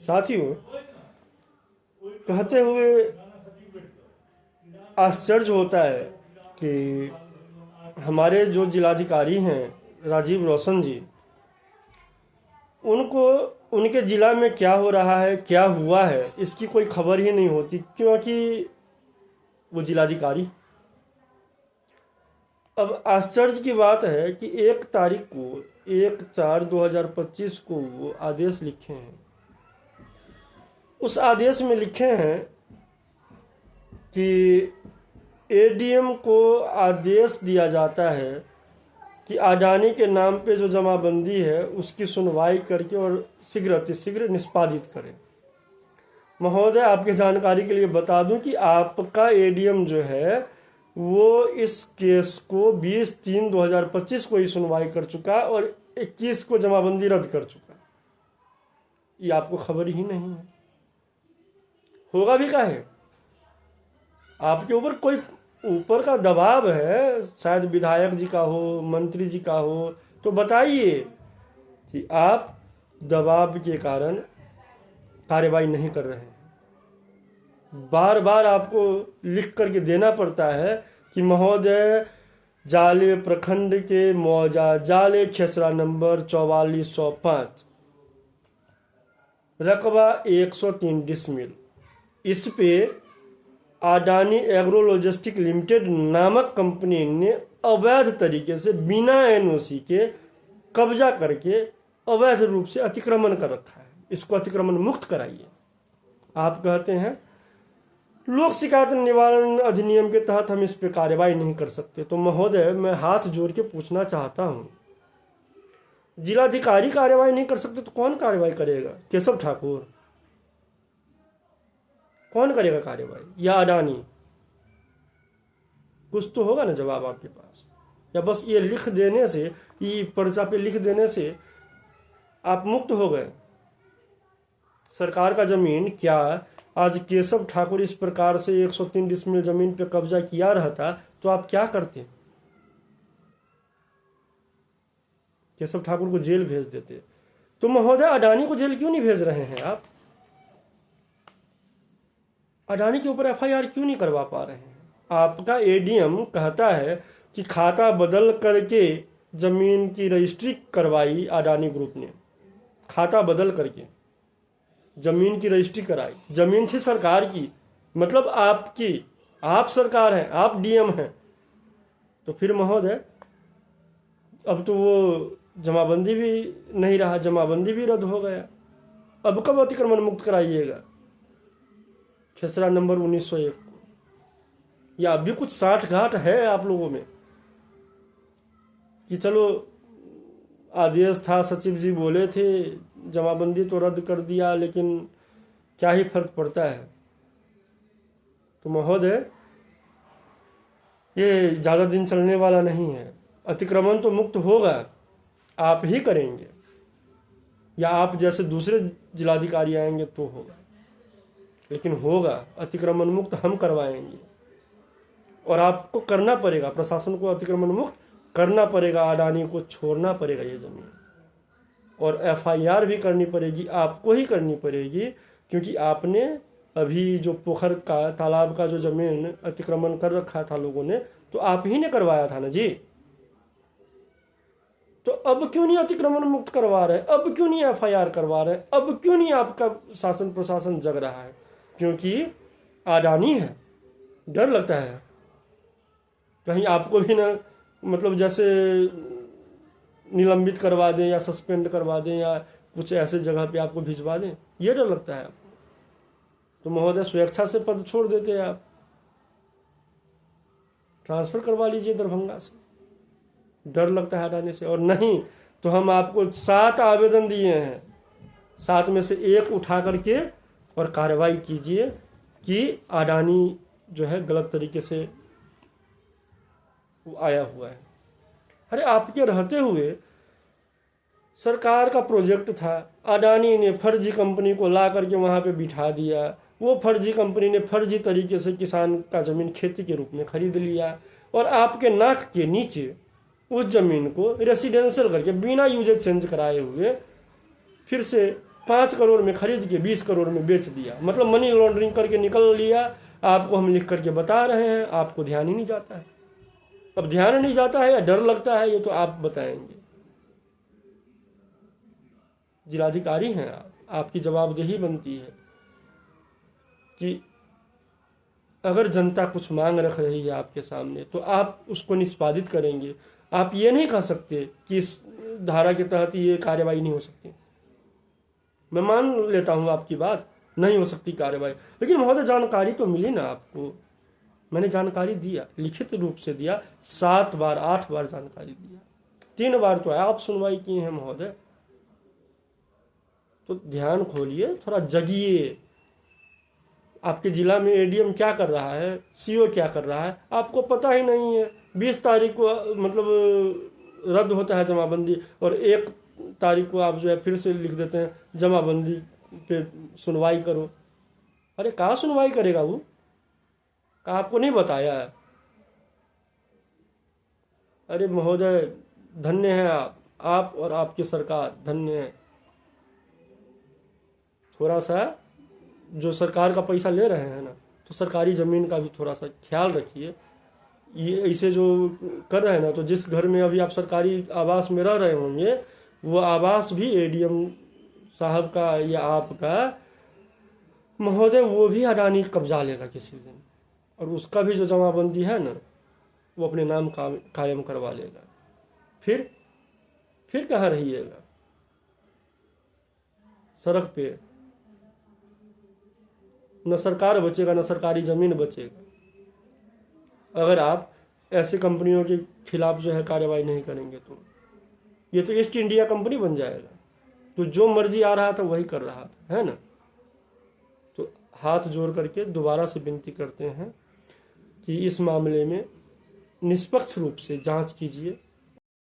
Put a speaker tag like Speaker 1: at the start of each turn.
Speaker 1: साथियों, कहते हुए आश्चर्य होता है कि हमारे जो जिलाधिकारी हैं राजीव रोशन जी, उनको उनके ज़िला में क्या हो रहा है, क्या हुआ है, इसकी कोई खबर ही नहीं होती, क्योंकि वो जिलाधिकारी। अब आश्चर्य की बात है कि 1 तारीख को 1/4/2025 को वो आदेश लिखे हैं। उस आदेश में लिखे हैं कि एडीएम को आदेश दिया जाता है कि अडानी के नाम पे जो जमाबंदी है उसकी सुनवाई करके और शीघ्र अतिशीघ्र निष्पादित करें। महोदय, आपकी जानकारी के लिए बता दूं कि आपका एडीएम जो है वो इस केस को 20/3/2025 को ही सुनवाई कर चुका और 21 को जमाबंदी रद्द कर चुका। ये आपको खबर ही नहीं है। होगा भी काहे? आपके ऊपर कोई ऊपर का दबाव है, शायद विधायक जी का हो, मंत्री जी का हो, तो बताइए कि आप दबाव के कारण कार्रवाई नहीं कर रहे हैं। बार बार आपको लिख करके देना पड़ता है कि महोदय, जाले प्रखंड के मौजा जाले खेसरा नंबर 4405, रकबा 103 डिसमिल, इस पे अडानी एग्रो लॉजिस्टिक लिमिटेड नामक कंपनी ने अवैध तरीके से बिना एनओसी के कब्जा करके अवैध रूप से अतिक्रमण कर रखा है। इसको अतिक्रमण मुक्त कराइए। आप कहते हैं लोक शिकायत निवारण अधिनियम के तहत हम इस पे कार्रवाई नहीं कर सकते। तो महोदय, मैं हाथ जोड़ के पूछना चाहता हूं, जिलाधिकारी कार्रवाई नहीं कर सकते तो कौन कार्रवाई करेगा? केशव ठाकुर? कौन करेगा कार्रवाई? या अडानी? कुछ तो होगा ना जवाब आपके पास। या बस ये लिख देने से, ये पर्चा पे लिख देने से आप मुक्त हो गए? सरकार का जमीन क्या आज केशव ठाकुर इस प्रकार से 103 डिसमिल जमीन पे कब्जा किया रहता तो आप क्या करते? केशव ठाकुर को जेल भेज देते। तो महोदय, अडानी को जेल क्यों नहीं भेज रहे हैं आप? अडानी के ऊपर एफआईआर क्यों नहीं करवा पा रहे हैं? आपका एडीएम कहता है कि खाता बदल करके जमीन की रजिस्ट्री करवाई अडानी ग्रुप ने। खाता बदल करके जमीन की रजिस्ट्री कराई। जमीन थी सरकार की, मतलब आपकी, आप सरकार हैं, आप डीएम हैं। तो फिर महोदय, अब तो वो जमाबंदी भी नहीं रहा, जमाबंदी भी रद्द हो गया। अब कब अतिक्रमण मुक्त कराइएगा? खेसरा नंबर 1901 को। या अभी कुछ साठ घाट है आप लोगों में कि चलो आदेश था, सचिव जी बोले थे, जमाबंदी तो रद्द कर दिया, लेकिन क्या ही फर्क पड़ता है। तो महोदय, ये ज़्यादा दिन चलने वाला नहीं है। अतिक्रमण तो मुक्त होगा, आप ही करेंगे या आप जैसे दूसरे जिलाधिकारी आएंगे तो होगा, लेकिन होगा। अतिक्रमण मुक्त हम करवाएंगे और आपको करना पड़ेगा, प्रशासन को अतिक्रमण मुक्त करना पड़ेगा। अडानी को छोड़ना पड़ेगा ये जमीन, और एफआईआर भी करनी पड़ेगी, आपको ही करनी पड़ेगी, क्योंकि आपने अभी जो पोखर का, तालाब का जो जमीन अतिक्रमण कर रखा था लोगों ने, तो आप ही ने करवाया था ना जी। तो अब क्यों नहीं अतिक्रमण मुक्त करवा रहे? अब क्यों नहीं एफआईआर करवा रहे? अब क्यों नहीं आपका शासन प्रशासन जग रहा है? क्योंकि अडानी है। डर लगता है कहीं आपको भी ना, मतलब जैसे निलंबित करवा दें या सस्पेंड करवा दें या कुछ ऐसे जगह पे आपको भिजवा दें, ये डर लगता है आपको। तो महोदय, स्वेच्छा से पद छोड़ देते हैं आप, ट्रांसफर करवा लीजिए दरभंगा से। डर लगता है हटाने से। और नहीं तो हम आपको 7 आवेदन दिए हैं, 7 में से 1 उठा करके और कार्रवाई कीजिए कि अडानी जो है गलत तरीके से वो आया हुआ है। अरे आपके रहते हुए सरकार का प्रोजेक्ट था, अडानी ने फर्जी कंपनी को ला करके वहाँ पे बिठा दिया। वो फर्जी कंपनी ने फर्जी तरीके से किसान का ज़मीन खेती के रूप में खरीद लिया और आपके नाक के नीचे उस ज़मीन को रेसिडेंशियल करके बिना यूजेज चेंज कराए हुए फिर से 5 करोड़ में खरीद के 20 करोड़ में बेच दिया, मतलब मनी लॉन्ड्रिंग करके निकल लिया। आपको हम लिख करके बता रहे हैं, आपको ध्यान ही नहीं जाता है। अब ध्यान नहीं जाता है या डर लगता है, ये तो आप बताएंगे। जिलाधिकारी हैं आप, आपकी जवाबदेही बनती है कि अगर जनता कुछ मांग रख रही है आपके सामने तो आप उसको निष्पादित करेंगे। आप ये नहीं कह सकते कि इस धारा के तहत ये कार्यवाही नहीं हो सकती। मैं मान लेता हूं आपकी बात, नहीं हो सकती कार्यवाही, लेकिन महोदय जानकारी तो मिली ना आपको। मैंने जानकारी दिया, लिखित रूप से दिया, 7 बार 8 बार जानकारी दिया, 3 बार तो आप सुनवाई किए हैं महोदय। तो ध्यान खोलिए, थोड़ा जगिए। आपके जिला में एडीएम क्या कर रहा है, सीओ क्या कर रहा है, आपको पता ही नहीं है। 20 तारीख को मतलब रद्द होता है जमाबंदी, और 1 तारीख को आप जो है फिर से लिख देते हैं जमाबंदी पे सुनवाई करो। अरे कहाँ सुनवाई करेगा वो, कहा आपको नहीं बताया है। अरे महोदय धन्य है आप और आपकी सरकार धन्य है। थोड़ा सा जो सरकार का पैसा ले रहे हैं ना, तो सरकारी ज़मीन का भी थोड़ा सा ख्याल रखिए। ये ऐसे जो कर रहे हैं ना, तो जिस घर में अभी आप सरकारी आवास में रह रहे होंगे, वो आवास भी एडीएम साहब का या आपका महोदय, वो भी अडानी कब्जा लेगा किसी दिन, और उसका भी जो जमाबंदी है ना, वो अपने नाम कायम करवा लेगा। फिर कहाँ रहिएगा, सड़क पे न सरकार बचेगा, न सरकारी ज़मीन बचेगा। अगर आप ऐसे कंपनियों के खिलाफ जो है कार्रवाई नहीं करेंगे तो ये तो ईस्ट इंडिया कंपनी बन जाएगा। तो जो मर्जी आ रहा था वही कर रहा था, है ना। तो हाथ जोड़ करके दोबारा से विनती करते हैं कि इस मामले में निष्पक्ष रूप से जांच कीजिए।